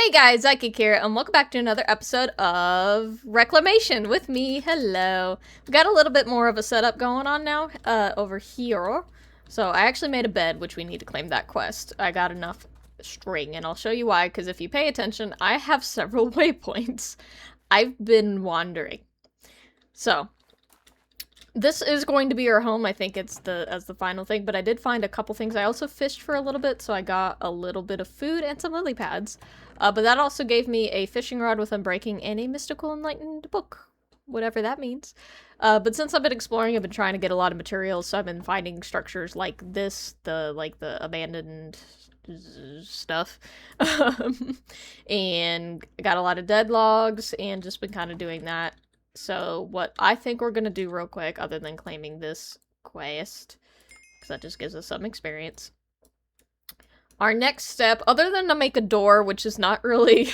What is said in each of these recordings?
Hey guys, Ike here, and welcome back to another episode of Reclamation with me. Hello. We got a little bit more of a setup going on now, over here. So I actually made a bed, which we need to claim that quest. I got enough string, and I'll show you why, because if you pay attention, I have several waypoints. I've been wandering. So, this is going to be our home. I think it's as the final thing, but I did find a couple things. I also fished for a little bit, so I got a little bit of food and some lily pads. But that also gave me a fishing rod with unbreaking and a mystical enlightened book, whatever that means. But since I've been exploring, I've been trying to get a lot of materials, so I've been finding structures like this, the abandoned stuff, and got a lot of dead logs, and just been kind of doing that. So what I think we're gonna do real quick, other than claiming this quest, because that just gives us some experience. Our next step, other than to make a door, which is not really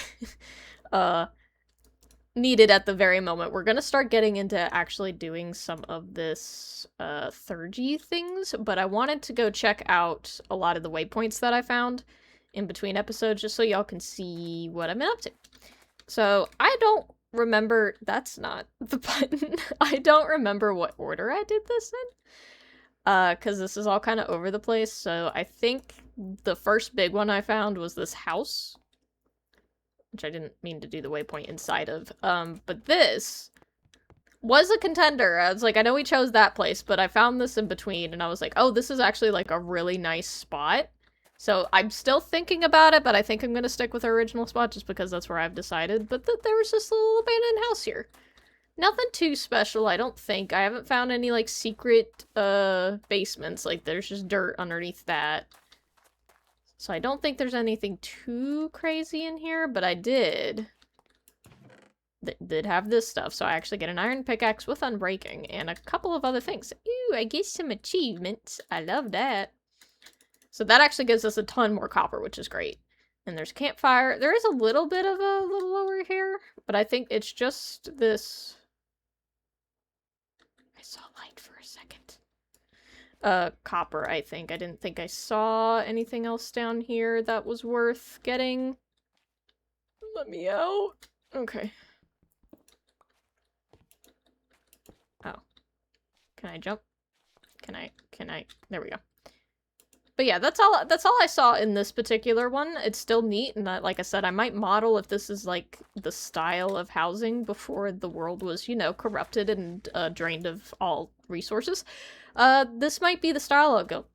needed at the very moment, we're gonna start getting into actually doing some of this theurgy things, but I wanted to go check out a lot of the waypoints that I found in between episodes, just so y'all can see what I'm up to. So, I don't remember, that's not the button. I don't remember what order I did this in. Because this is all kind of over the place, so I think the first big one I found was this house. Which I didn't mean to do the waypoint inside of. But this was a contender. I was like, I know we chose that place, but I found this in between, and I was like, oh, this is actually, like, a really nice spot. So I'm still thinking about it, but I think I'm gonna stick with our original spot just because that's where I've decided. But there was this little abandoned house here. Nothing too special, I don't think. I haven't found any, like, secret, basements. Like, there's just dirt underneath that. So I don't think there's anything too crazy in here, but I did have this stuff. So I actually get an iron pickaxe with unbreaking and a couple of other things. Ooh, I get some achievements. I love that. So that actually gives us a ton more copper, which is great. And there's a campfire. There is a little bit of a little lower here, but I think it's just this. I saw light for a second. Copper, I think. I didn't think I saw anything else down here that was worth getting. Let me out. Okay. Oh. Can I jump? Can I? There we go. But yeah, that's all I saw in this particular one. It's still neat, and like I said, I might model if this is, like, the style of housing before the world was, you know, corrupted and drained of all resources. This might be the style I'll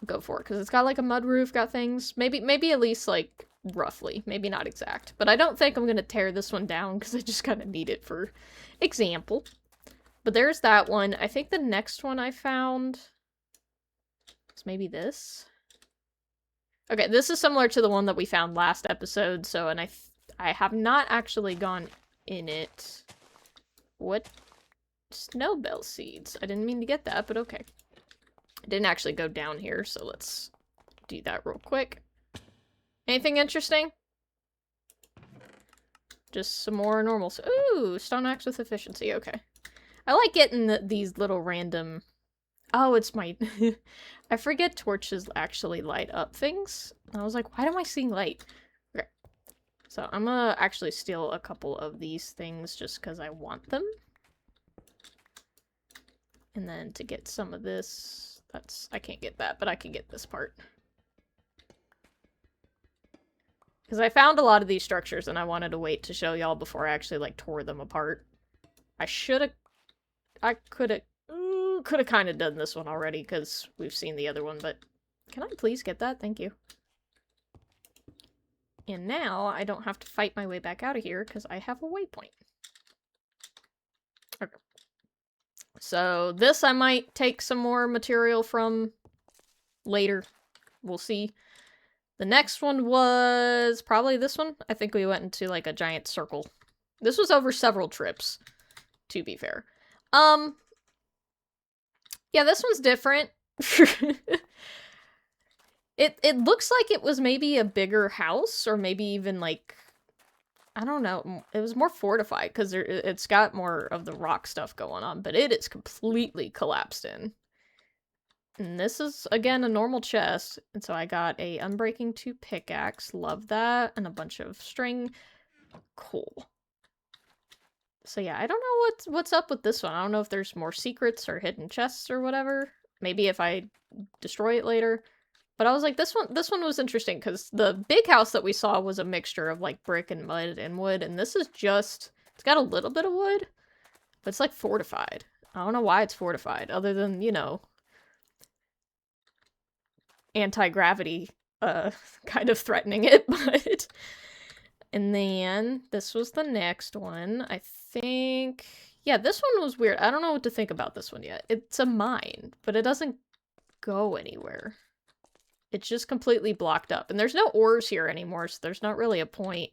go for, because it's got, like, a mud roof, got things. Maybe at least, like, roughly. Maybe not exact. But I don't think I'm gonna tear this one down, because I just kind of need it for example. But there's that one. I think the next one I found is maybe this. Okay, this is similar to the one that we found last episode, so, and I have not actually gone in it. What? Snowbell seeds. I didn't mean to get that, but okay. I didn't actually go down here, so let's do that real quick. Anything interesting? Just some more normal. Ooh, stone axe with efficiency. Okay. I like getting these little random. Oh, it's my. I forget torches actually light up things. I was like, why am I seeing light? Okay. So I'm gonna actually steal a couple of these things just because I want them. And then to get some of this, I can't get that, but I can get this part. Because I found a lot of these structures and I wanted to wait to show y'all before I actually, like, tore them apart. I could have kind of done this one already because we've seen the other one, but can I please get that? Thank you. And now I don't have to fight my way back out of here because I have a waypoint. Okay. So this I might take some more material from later. We'll see. The next one was probably this one. I think we went into, like, a giant circle. This was over several trips, to be fair. Yeah, this one's different. It looks like it was maybe a bigger house, or maybe even, like, I don't know. It was more fortified, because it's got more of the rock stuff going on, but it is completely collapsed in. And this is, again, a normal chest. And so I got a Unbreaking 2 pickaxe. Love that. And a bunch of string. Cool. So yeah, I don't know what's up with this one. I don't know if there's more secrets or hidden chests or whatever. Maybe if I destroy it later. But I was like, this one was interesting because the big house that we saw was a mixture of like brick and mud and wood, and this is just, it's got a little bit of wood, but it's like fortified. I don't know why it's fortified, other than, you know, anti-gravity kind of threatening it, but... And then this was the next one. I think... Yeah, this one was weird. I don't know what to think about this one yet. It's a mine, but it doesn't go anywhere. It's just completely blocked up. And there's no ores here anymore, so there's not really a point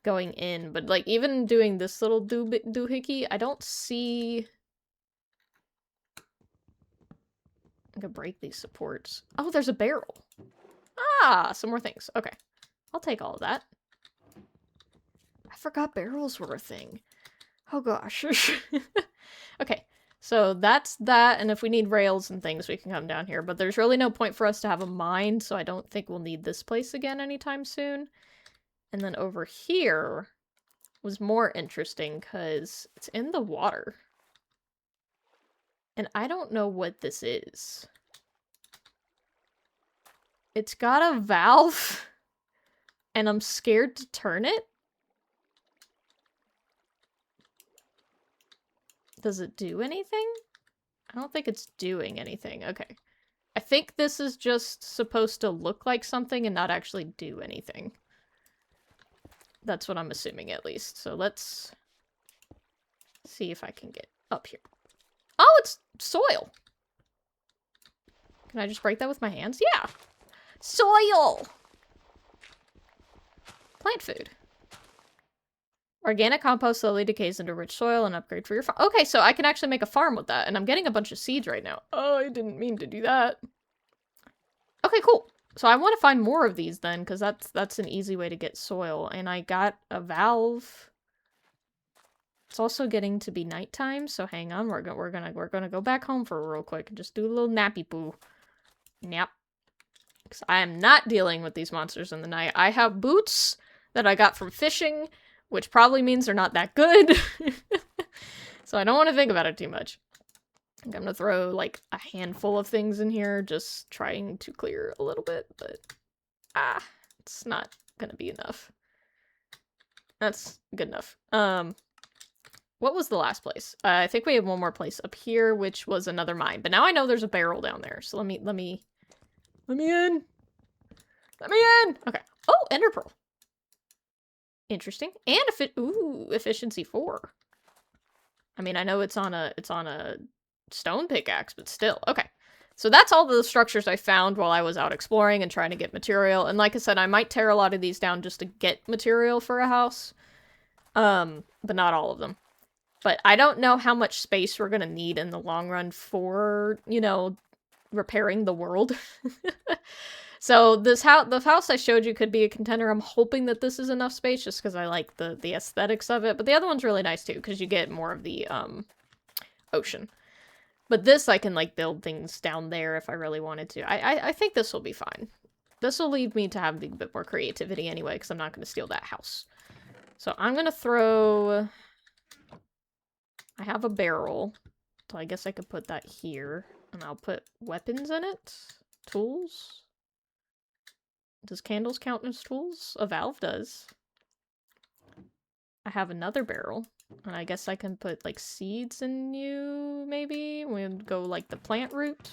going in. But, like, even doing this little doohickey, I don't see... I could break these supports. Oh, there's a barrel. Ah, some more things. Okay. I'll take all of that. I forgot barrels were a thing. Oh gosh. Okay, so that's that, and if we need rails and things, we can come down here. But there's really no point for us to have a mine, so I don't think we'll need this place again anytime soon. And then over here was more interesting, because it's in the water. And I don't know what this is. It's got a valve, and I'm scared to turn it. Does it do anything? I don't think it's doing anything. Okay. I think this is just supposed to look like something and not actually do anything. That's what I'm assuming, at least. So let's see if I can get up here. Oh, it's soil! Can I just break that with my hands? Yeah! Soil! Plant food. Organic compost slowly decays into rich soil and upgrade for your farm. Okay, so I can actually make a farm with that, and I'm getting a bunch of seeds right now. Oh, I didn't mean to do that. Okay, cool. So I want to find more of these then, because that's an easy way to get soil. And I got a valve. It's also getting to be nighttime, so hang on. We're gonna go back home for real quick and just do a little nappy poo. Nap. Because I am not dealing with these monsters in the night. I have boots that I got from fishing, which probably means they're not that good. So I don't want to think about it too much. I think I'm gonna throw, like, a handful of things in here, just trying to clear a little bit, but... it's not gonna be enough. That's good enough. What was the last place? I think we have one more place up here, which was another mine. But now I know there's a barrel down there, so let me in! Let me in! Okay. Oh, ender pearl. Interesting. And efficiency 4. I mean, I know it's on a stone pickaxe, but still. Okay. So that's all the structures I found while I was out exploring and trying to get material. And like I said, I might tear a lot of these down just to get material for a house. But not all of them. But I don't know how much space we're gonna need in the long run for, you know, repairing the world. So the house I showed you could be a contender. I'm hoping that this is enough space just because I like the aesthetics of it. But the other one's really nice too because you get more of the ocean. But this I can like build things down there if I really wanted to. I think this will be fine. This will leave me to have a bit more creativity anyway because I'm not going to steal that house. So I'm going to throw... I have a barrel. So I guess I could put that here. And I'll put weapons in it. Tools. Does candles count as tools? A valve does. I have another barrel. And I guess I can put, like, seeds in you, maybe? We'll go, like, the plant root.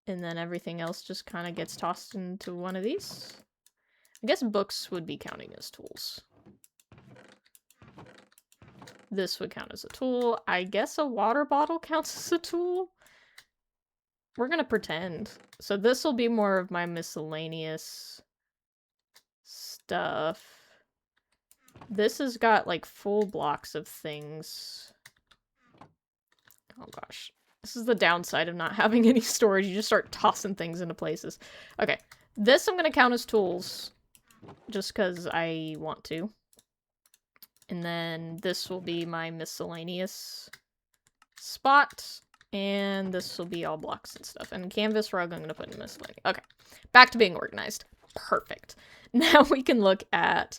And then everything else just kind of gets tossed into one of these. I guess books would be counting as tools. This would count as a tool. I guess a water bottle counts as a tool. We're gonna pretend. So this will be more of my miscellaneous stuff. This has got, like, full blocks of things. Oh gosh. This is the downside of not having any storage. You just start tossing things into places. Okay. This I'm gonna count as tools. Just because I want to. And then this will be my miscellaneous spot. And this will be all blocks and stuff. And canvas rug I'm going to put in miscellaneous. Okay. Back to being organized. Perfect. Now we can look at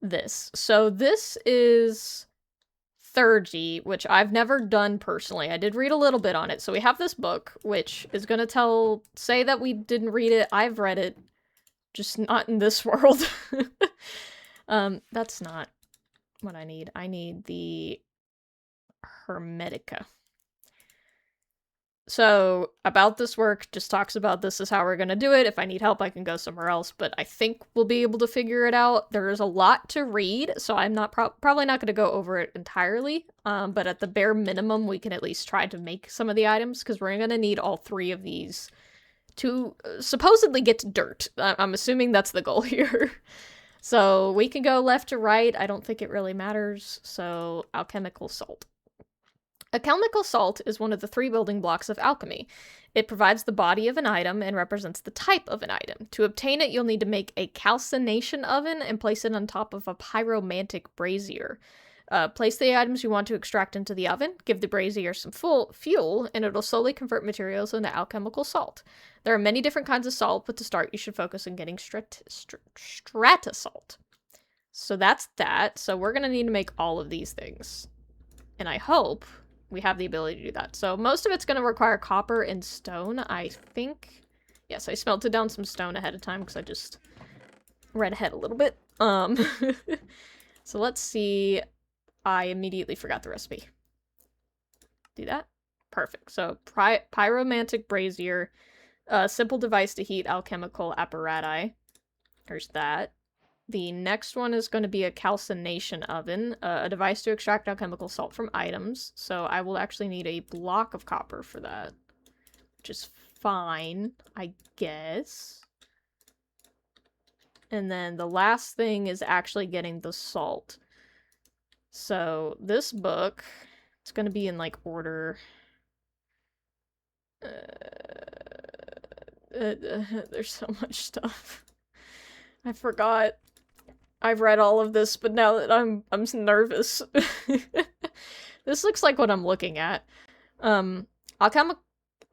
this. So this is theurgy, which I've never done personally. I did read a little bit on it. So we have this book, which is going to say that we didn't read it. I've read it, just not in this world. That's not what I need. I need the Hermetica. So, about this work, just talks about this is how we're going to do it. If I need help, I can go somewhere else, but I think we'll be able to figure it out. There is a lot to read, so I'm not probably not going to go over it entirely, but at the bare minimum, we can at least try to make some of the items, because we're going to need all 3 of these to supposedly get to dirt. I'm assuming that's the goal here. So, we can go left to right. I don't think it really matters. So, alchemical salt. Alchemical salt is one of the 3 building blocks of alchemy. It provides the body of an item and represents the type of an item. To obtain it, you'll need to make a calcination oven and place it on top of a pyromantic brazier. Place the items you want to extract into the oven, give the brazier some fuel, and it'll slowly convert materials into alchemical salt. There are many different kinds of salt, but to start, you should focus on getting strata salt. So that's that. So we're going to need to make all of these things. And I hope we have the ability to do that. So most of it's going to require copper and stone, I think. Yes, I smelted down some stone ahead of time because I just read ahead a little bit. So let's see. I immediately forgot the recipe. Do that? Perfect. So pyromantic brazier, a simple device to heat alchemical apparatus. There's that. The next one is going to be a calcination oven, a device to extract alchemical salt from items. So I will actually need a block of copper for that, which is fine, I guess. And then the last thing is actually getting the salt. So this book, it's going to be in like order. There's so much stuff. I forgot. I've read all of this, but now that I'm nervous. This looks like what I'm looking at.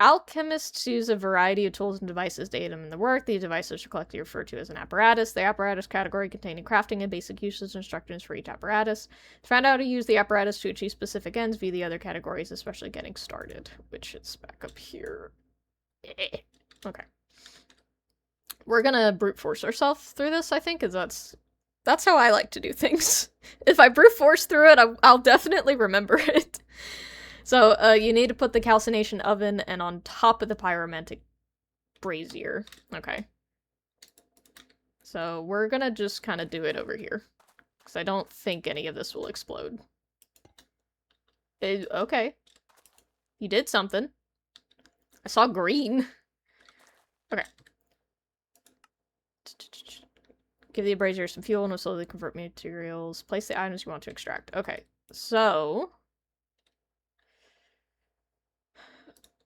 Alchemists use a variety of tools and devices to aid them in the work. These devices are collectively referred to as an apparatus. The apparatus category containing crafting and basic usage instructions for each apparatus. To find out how to use the apparatus to achieve specific ends, view the other categories, especially getting started, which is back up here. Okay. We're gonna brute force ourselves through this, I think, because that's how I like to do things. If I brute force through it, I'll definitely remember it. So, you need to put the calcination oven and on top of the pyromantic brazier. Okay. So, we're gonna just kind of do it over here. Because I don't think any of this will explode. Okay. You did something. I saw green. Okay. Give the brazier some fuel and will slowly convert materials. Place the items you want to extract. Okay, so...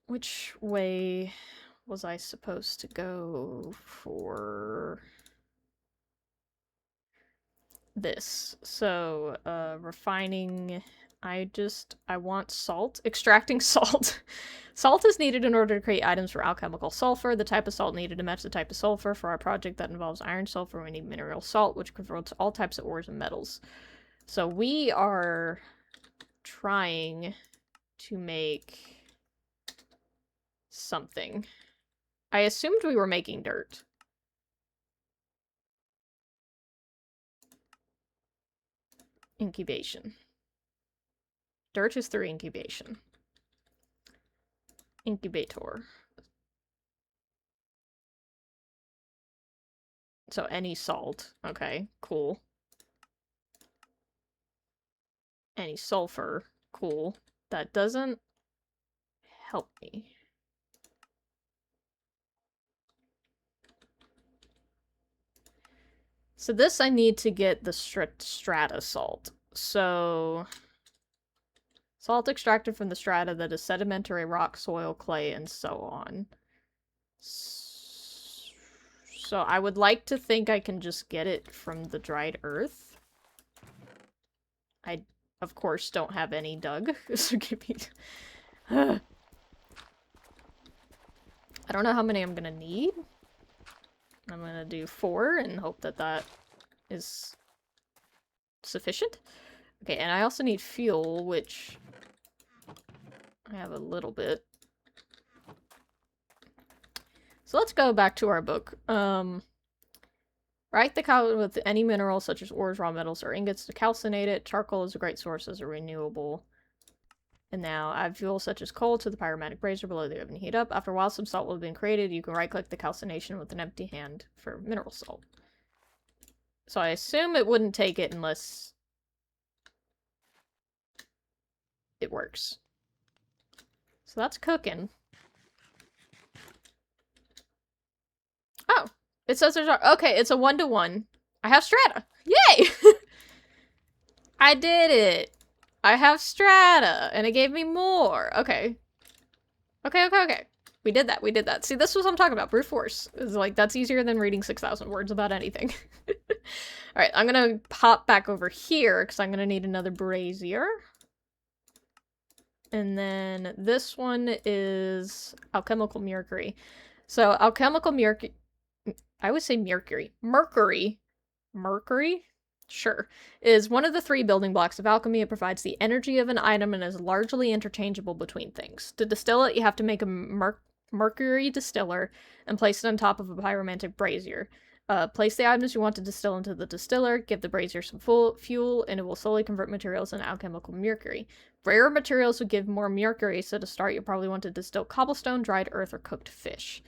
which way was I supposed to go for this? So, refining... I want salt. Extracting salt. Salt is needed in order to create items for alchemical sulfur. The type of salt needed to match the type of sulfur. For our project that involves iron sulfur, we need mineral salt, which converts all types of ores and metals. So we are trying to make something. I assumed we were making dirt. Incubation. Dirt is through incubation. Incubator. So any salt. Okay, cool. Any sulfur. Cool. That doesn't help me. So this I need to get the strata salt. So... salt extracted from the strata that is sedimentary rock, soil, clay, and so on. So I would like to think I can just get it from the dried earth. I, of course, don't have any dug, so give me... I don't know how many I'm gonna need. I'm gonna do 4 and hope that that is sufficient. Okay, and I also need fuel, which I have a little bit. So let's go back to our book. Write the cow with any mineral such as ores, raw metals, or ingots to calcinate it. Charcoal is a great source as a renewable. And now add fuel such as coal to the pyromatic brazier below the oven. Heat up. After a while, some salt will have been created. You can right-click the calcination with an empty hand for mineral salt. So I assume it wouldn't take it unless it works. So that's cooking. Oh, it says there's... Okay, it's a 1-to-1. I have strata. Yay! I did it. I have strata, and it gave me more. Okay. Okay. We did that. See, this was what I'm talking about. Brute force. It's like, that's easier than reading 6,000 words about anything. Alright, I'm gonna pop back over here, because I'm gonna need another brazier. And then this one is alchemical mercury. So, alchemical mercury... I would say mercury. Mercury? Sure. Is one of the 3 building blocks of alchemy. It provides the energy of an item and is largely interchangeable between things. To distill it, you have to make a mercury distiller and place it on top of a pyromantic brazier. Place the items you want to distill into the distiller, give the brazier some fuel, and it will slowly convert materials into alchemical mercury. Rarer materials will give more mercury, so to start, you'll probably want to distill cobblestone, dried earth, or cooked fish.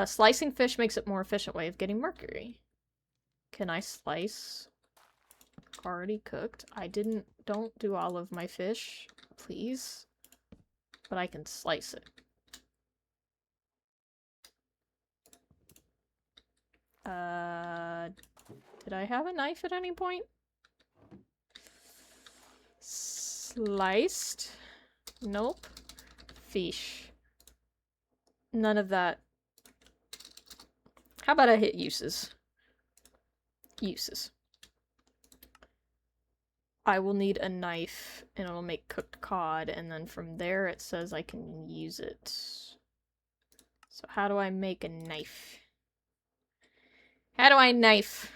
Slicing fish makes it a more efficient way of getting mercury. Can I slice? Already cooked. Don't do all of my fish, please. But I can slice it. Did I have a knife at any point? Sliced? Nope. Fish. None of that. How about I hit uses? Uses. I will need a knife, and it'll make cooked cod, and then from there it says I can use it. So how do I make a knife? How do I knife?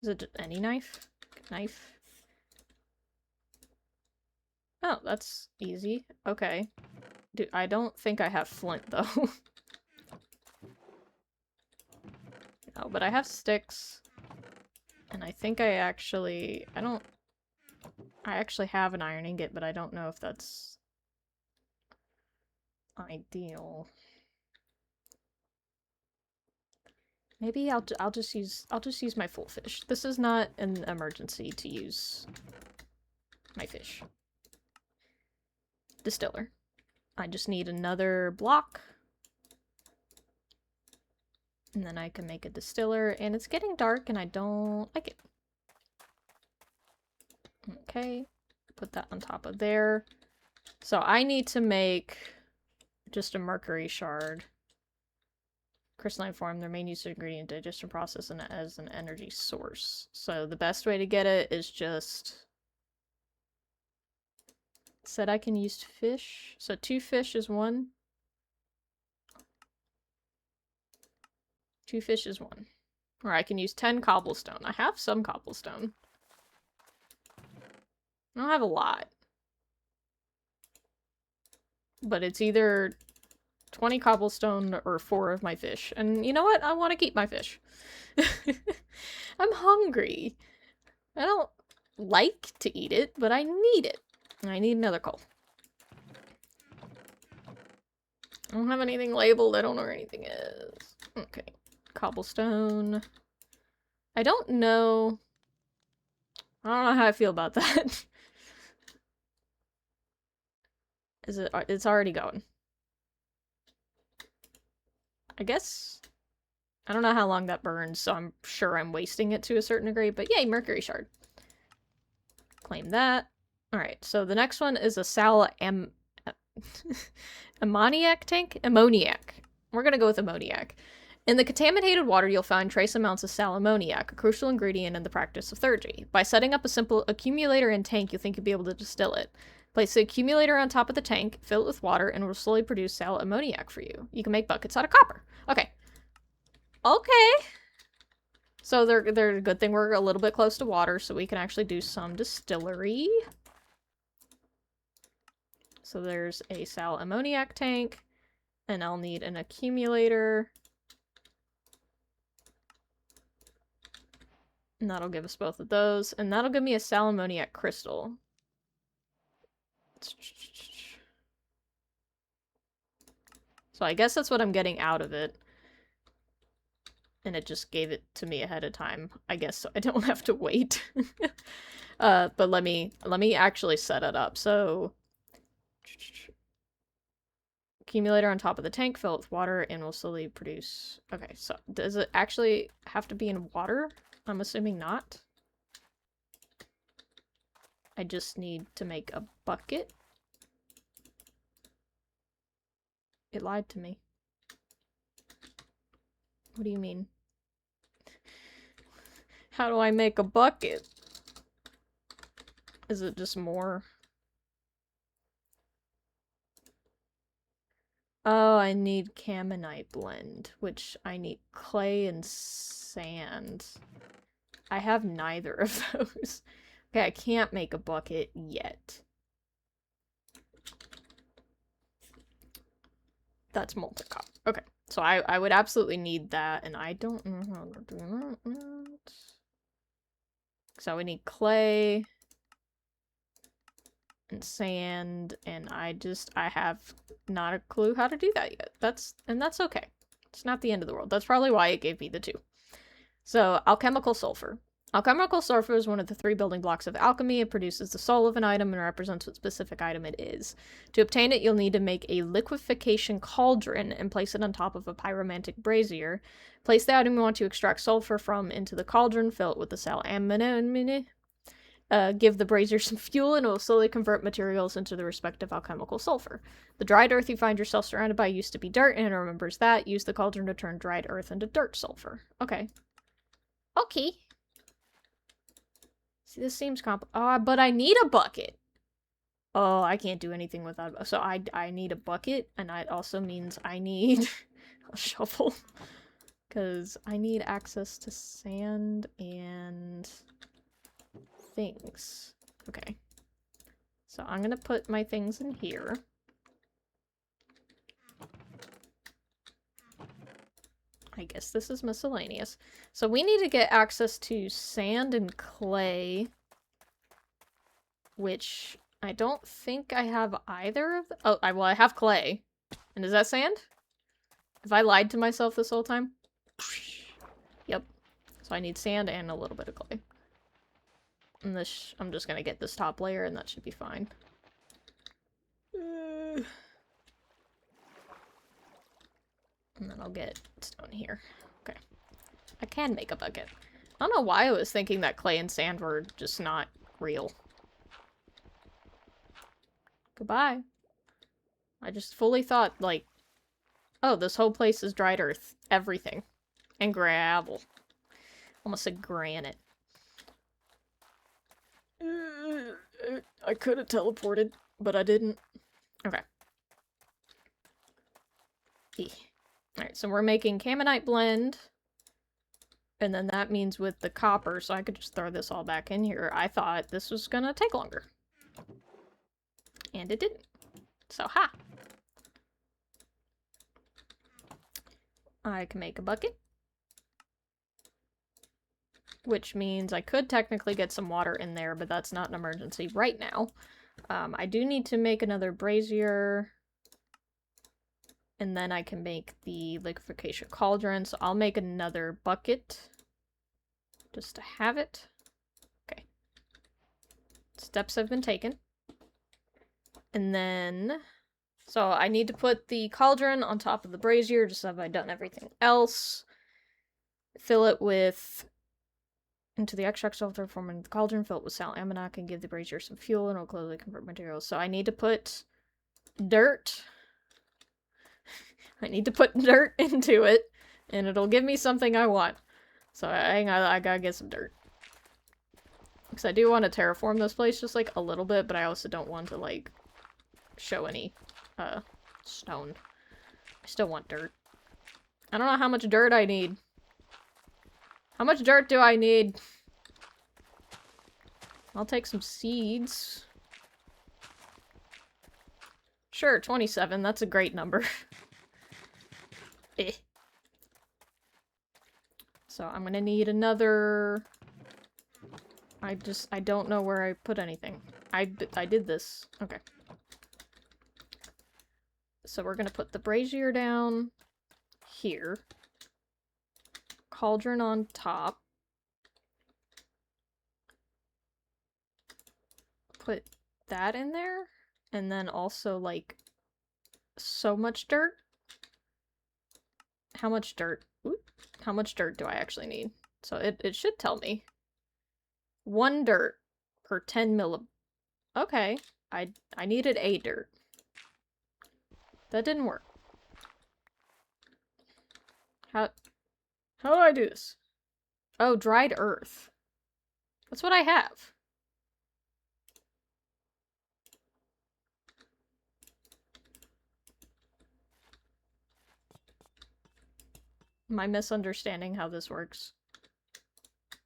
Is it any knife? Knife? Oh, that's easy. Okay. Dude, I don't think I have flint, though. No, but I have sticks. And I think I actually have an iron ingot, but I don't know if that's ideal. Maybe I'll just use my full fish. This is not an emergency to use my fish. Distiller. I just need another block. And then I can make a distiller, and it's getting dark and I don't like it. Okay, put that on top of there. So I need to make just a mercury shard. Crystalline form, their main use of ingredient, digestion process, and as an energy source. So the best way to get it is just... It said I can use fish. So 2 fish is 1. 2 fish is 1. Or I can use 10 cobblestone. I have some cobblestone. I don't have a lot. But it's either 20 cobblestone or 4 of my fish. And you know what? I want to keep my fish. I'm hungry. I don't like to eat it, but I need it. I need another coal. I don't have anything labeled. I don't know where anything is. Okay. Cobblestone. I don't know. I don't know how I feel about that. Is it? It's already going. I guess. I don't know how long that burns, so I'm sure I'm wasting it to a certain degree, but yay, mercury shard. Claim that. Alright, so the next one is a ammoniac tank? Ammoniac. We're gonna go with ammoniac. In the contaminated water, you'll find trace amounts of sal ammoniac, a crucial ingredient in the practice of theurgy. By setting up a simple accumulator and tank, you'll think you'll be able to distill it. Place the accumulator on top of the tank, fill it with water, and it will slowly produce sal ammoniac for you. You can make buckets out of copper. Okay. Okay. So they're a good thing we're a little bit close to water, so we can actually do some distillery. So there's a sal ammoniac tank, and I'll need an accumulator. And that'll give us both of those, and that'll give me a sal ammoniac crystal. So I guess that's what I'm getting out of it. And it just gave it to me ahead of time, I guess, so I don't have to wait. But let me actually set it up. So accumulator on top of the tank, fill it with water, and will slowly produce. Okay, so does it actually have to be in water? I'm assuming not. I just need to make a bucket. It lied to me. What do you mean? How do I make a bucket? Is it just more? Oh, I need Caminite blend, which I need clay and sand. I have neither of those. Okay, I can't make a bucket yet. That's molten copper. Okay, so I would absolutely need that, and I don't know how to do that. So we need clay and sand, and I have not a clue how to do that yet. That's okay. It's not the end of the world. That's probably why it gave me the 2. So, alchemical sulfur. Alchemical sulfur is one of the 3 building blocks of alchemy. It produces the soul of an item and represents what specific item it is. To obtain it, you'll need to make a liquefaction cauldron and place it on top of a pyromantic brazier. Place the item you want to extract sulfur from into the cauldron, fill it with the sal ammoniac. Give the brazier some fuel, and it will slowly convert materials into the respective alchemical sulfur. The dried earth you find yourself surrounded by used to be dirt, and it remembers that. Use the cauldron to turn dried earth into dirt sulfur. Okay. Okay. See, this seems but I need a bucket. Oh, I can't do anything without. So I need a bucket, and that also means I need a shovel. Because I need access to sand and things. Okay. So I'm gonna put my things in here. I guess this is miscellaneous. So we need to get access to sand and clay, which I don't think I have either of them. Oh, well, I have clay. And is that sand? Have I lied to myself this whole time? Yep. So I need sand and a little bit of clay. And this, I'm just gonna get this top layer and that should be fine. And then I'll get stone here. Okay. I can make a bucket. I don't know why I was thinking that clay and sand were just not real. Goodbye. I just fully thought, like, oh, this whole place is dried earth. Everything. And gravel. Almost said granite. I could have teleported, but I didn't. Okay. Alright, so we're making Caminite blend. And then that means with the copper, so I could just throw this all back in here. I thought this was gonna take longer. And it didn't. So, ha! I can make a bucket. Which means I could technically get some water in there, but that's not an emergency right now. I do need to make another brazier. And then I can make the liquefaction cauldron, so I'll make another bucket. Just to have it. Okay. Steps have been taken. And then... So I need to put the cauldron on top of the brazier, just have I done everything else. Fill it with... into the extract sulfur forming the cauldron, fill it with sal ammoniac, and give the brazier some fuel, and it'll closely convert materials. So I need to put dirt... I need to put dirt into it, and it'll give me something I want. So I gotta get some dirt. Because I do want to terraform this place just, like, a little bit, but I also don't want to, like, show any, stone. I still want dirt. I don't know how much dirt I need. How much dirt do I need? I'll take some seeds. Sure, 27. That's a great number. Eh. So I'm gonna need another... I don't know where I put anything. I did this. Okay. So we're gonna put the brazier down here. Cauldron on top. Put that in there. And then also, like, so much dirt. How much dirt? Ooh, how much dirt do I actually need? So it should tell me. 1 dirt per 10 millib. Okay. I needed 8 dirt. That didn't work. How do I do this? Oh, dried earth. That's what I have. Am I misunderstanding how this works?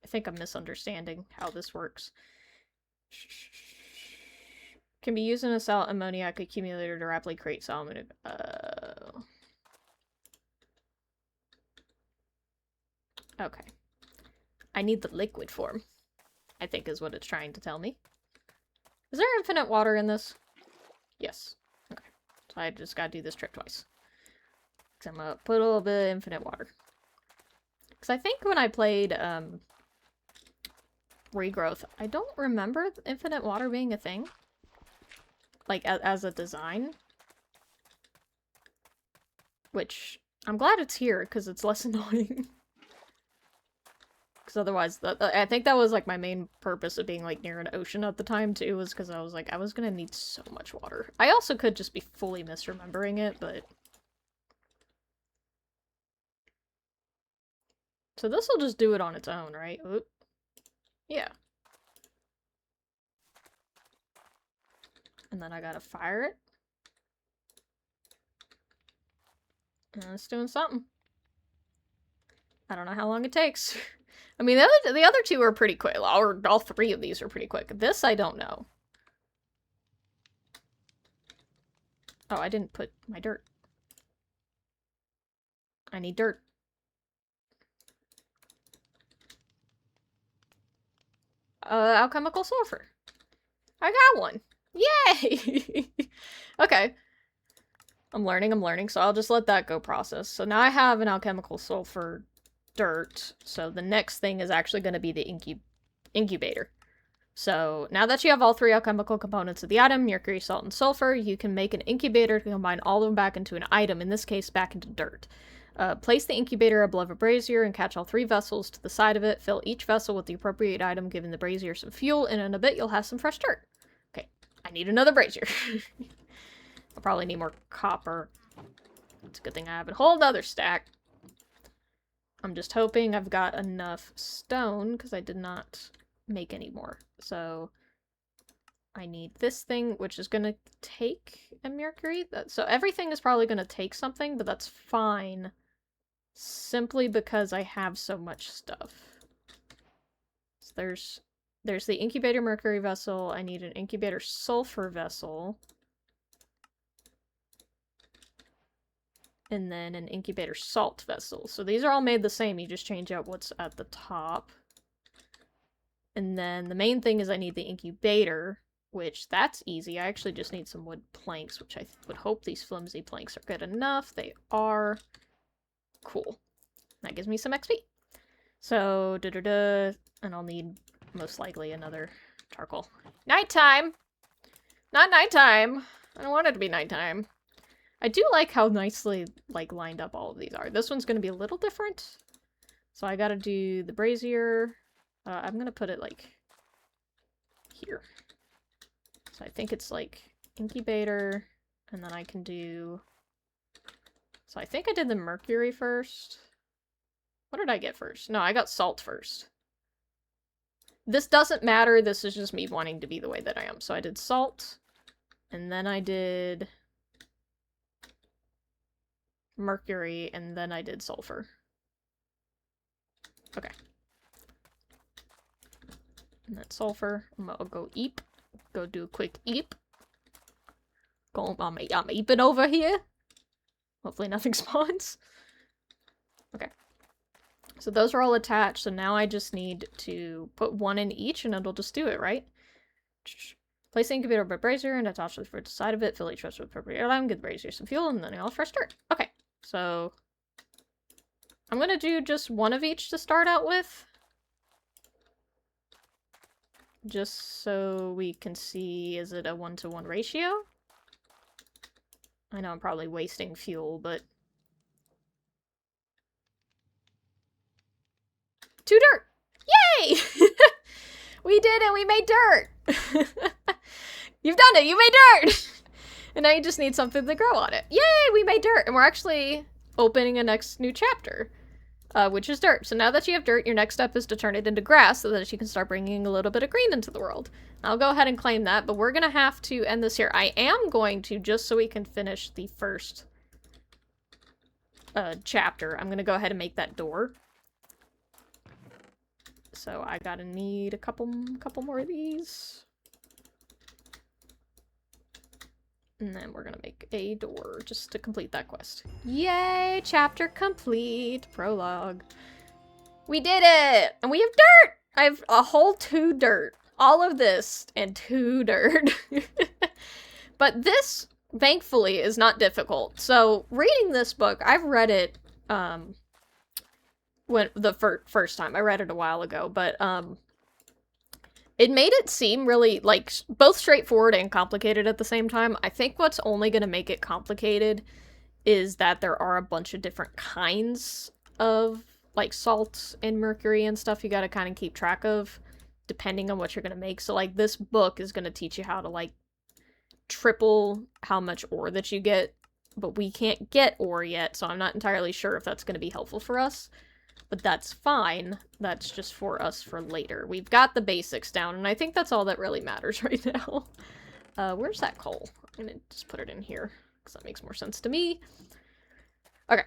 I think I'm misunderstanding how this works. Can be used in a salt ammoniac accumulator to rapidly create solid. Okay. I need the liquid form, I think is what it's trying to tell me. Is there infinite water in this? Yes. Okay. So I just gotta do this trick twice. I'm gonna put a little bit of infinite water. Because I think when I played, Regrowth, I don't remember infinite water being a thing. Like, as a design. Which, I'm glad it's here, because it's less annoying. Because otherwise, I think that was, like, my main purpose of being, like, near an ocean at the time, too, was because I was like, I was gonna need so much water. I also could just be fully misremembering it, but... So this will just do it on its own, right? Oop. Yeah. And then I gotta fire it. And it's doing something. I don't know how long it takes. I mean, the other two are pretty quick. Or all 3 of these are pretty quick. This, I don't know. Oh, I didn't put my dirt. I need dirt. Alchemical sulfur. I got one. Yay! Okay. I'm learning, so I'll just let that go process. So now I have an alchemical sulfur dirt, so the next thing is actually going to be the incubator. So now that you have all 3 alchemical components of the item, mercury, salt, and sulfur, you can make an incubator to combine all of them back into an item, in this case, back into dirt. Place the incubator above a brazier and catch all 3 vessels to the side of it. Fill each vessel with the appropriate item, giving the brazier some fuel, and in a bit you'll have some fresh dirt. Okay, I need another brazier. I'll probably need more copper. It's a good thing I have a whole other stack. I'm just hoping I've got enough stone, because I did not make any more. So I need this thing, which is going to take a mercury. So everything is probably going to take something, but that's fine. Simply because I have so much stuff. So there's the incubator mercury vessel. I need an incubator sulfur vessel. And then an incubator salt vessel. So these are all made the same, you just change out what's at the top. And then the main thing is I need the incubator, which that's easy. I actually just need some wood planks, which I would hope these flimsy planks are good enough. They are. Cool. That gives me some XP. So, and I'll need, most likely, another charcoal. Nighttime! Not nighttime! I don't want it to be nighttime. I do like how nicely, like, lined up all of these are. This one's gonna be a little different. So I gotta do the brazier. I'm gonna put it, like, here. So I think it's, like, incubator, and then I can do... So I think I did the mercury first. What did I get first? No, I got salt first. this doesn't matter. This is just me wanting to be the way that I am. So I did salt, and then I did mercury, and then I did sulfur. Okay. And then sulfur. I'll go eep. Go do a quick eep. I'm eeping over here. Hopefully nothing spawns. Okay. So those are all attached, so now I just need to put one in each and it'll just do it, right? Place the incubator by brazier and attach the fruit to the side of it, fill each rest with appropriate airline, give the brazier some fuel, and then I'll fresh dirt. Okay, so I'm gonna do just one of each to start out with. Just so we can see, is it a 1-to-1 ratio? I know I'm probably wasting fuel, but... 2 dirt! Yay! We did it! We made dirt! You've done it! You made dirt! And now you just need something to grow on it. Yay! We made dirt! And we're actually opening a new chapter, which is dirt. So now that you have dirt, your next step is to turn it into grass so that you can start bringing a little bit of green into the world. I'll go ahead and claim that, but we're gonna have to end this here. I am going to, just so we can finish the first chapter, I'm gonna go ahead and make that door. So I gotta need a couple more of these. And then we're gonna make a door just to complete that quest. Yay! Chapter complete. Prologue. We did it! And we have dirt! I have a whole 2 dirt. All of this and 2 dirt. But this, thankfully, is not difficult. So, reading this book, I've read it, when the first time. I read it a while ago, but, it made it seem really, like, both straightforward and complicated at the same time. I think what's only going to make it complicated is that there are a bunch of different kinds of, like, salt and mercury and stuff you gotta kind of keep track of, depending on what you're going to make. So, like, this book is going to teach you how to, like, triple how much ore that you get, but we can't get ore yet, so I'm not entirely sure if that's going to be helpful for us. But that's fine. That's just for us for later. We've got the basics down, and I think that's all that really matters right now. Where's that coal? I'm gonna just put it in here, because that makes more sense to me. Okay.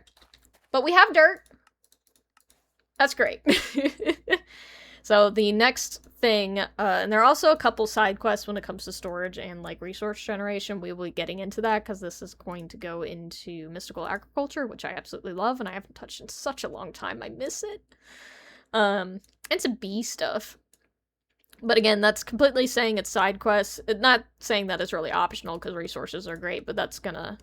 But we have dirt. That's great. So the next thing, and there are also a couple side quests when it comes to storage and, like, resource generation. We will be getting into that, because this is going to go into mystical agriculture, which I absolutely love, and I haven't touched in such a long time. I miss it. And some bee stuff. But again, that's completely saying it's side quests. Not saying that it's really optional, because resources are great, but that's gonna...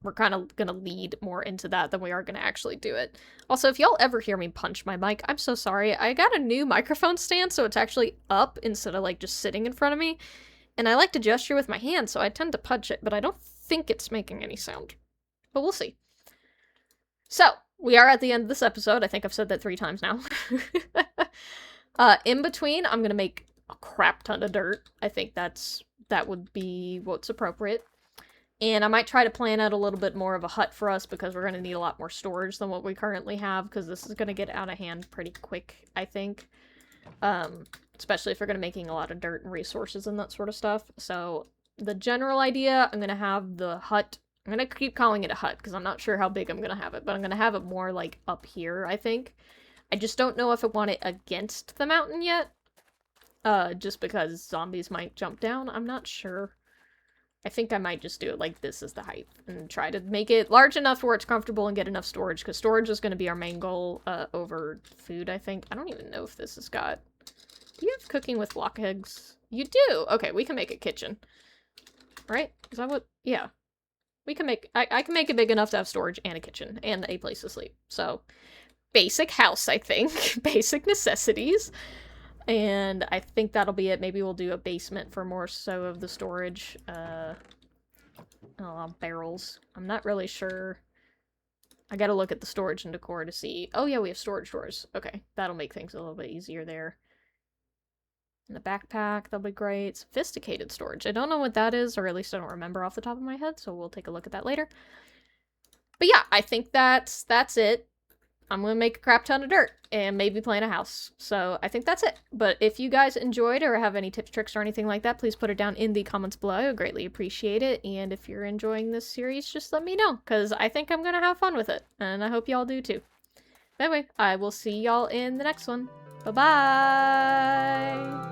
We're kind of gonna lead more into that than we are gonna actually do it. Also, if y'all ever hear me punch my mic, I'm so sorry. I got a new microphone stand, so it's actually up instead of, like, just sitting in front of me. And I like to gesture with my hands, so I tend to punch it, but I don't think it's making any sound. But we'll see. So, we are at the end of this episode. I think I've said that 3 times now. In between, I'm gonna make a crap ton of dirt. I think that would be what's appropriate. And I might try to plan out a little bit more of a hut for us, because we're going to need a lot more storage than what we currently have, because this is going to get out of hand pretty quick, I think. Especially if we're going to be making a lot of dirt and resources and that sort of stuff. So, the general idea, I'm going to have the hut... I'm going to keep calling it a hut, because I'm not sure how big I'm going to have it, but I'm going to have it more, like, up here, I think. I just don't know if I want it against the mountain yet. Just because zombies might jump down. I'm not sure. I think I might just do it like this is the height and try to make it large enough where it's comfortable and get enough storage, because storage is going to be our main goal over food, I think. I don't even know if this has got... Do you have cooking with blockheads? You do! Okay, we can make a kitchen. Right? Is that what... Yeah. We can make... I can make it big enough to have storage and a kitchen and a place to sleep. So, basic house, I think. Basic necessities. And I think that'll be it. Maybe we'll do a basement for more so of the storage. Barrels. I'm not really sure. I gotta look at the storage and decor to see. Oh yeah, we have storage drawers. Okay, that'll make things a little bit easier there. And the backpack, that'll be great. Sophisticated storage. I don't know what that is, or at least I don't remember off the top of my head, so we'll take a look at that later. But yeah, I think that's it. I'm gonna make a crap ton of dirt and maybe plant a house. So I think that's it. But if you guys enjoyed or have any tips, tricks, or anything like that, please put it down in the comments below. I would greatly appreciate it. And if you're enjoying this series, just let me know, because I think I'm gonna have fun with it. And I hope y'all do too. Anyway, I will see y'all in the next one. Bye-bye!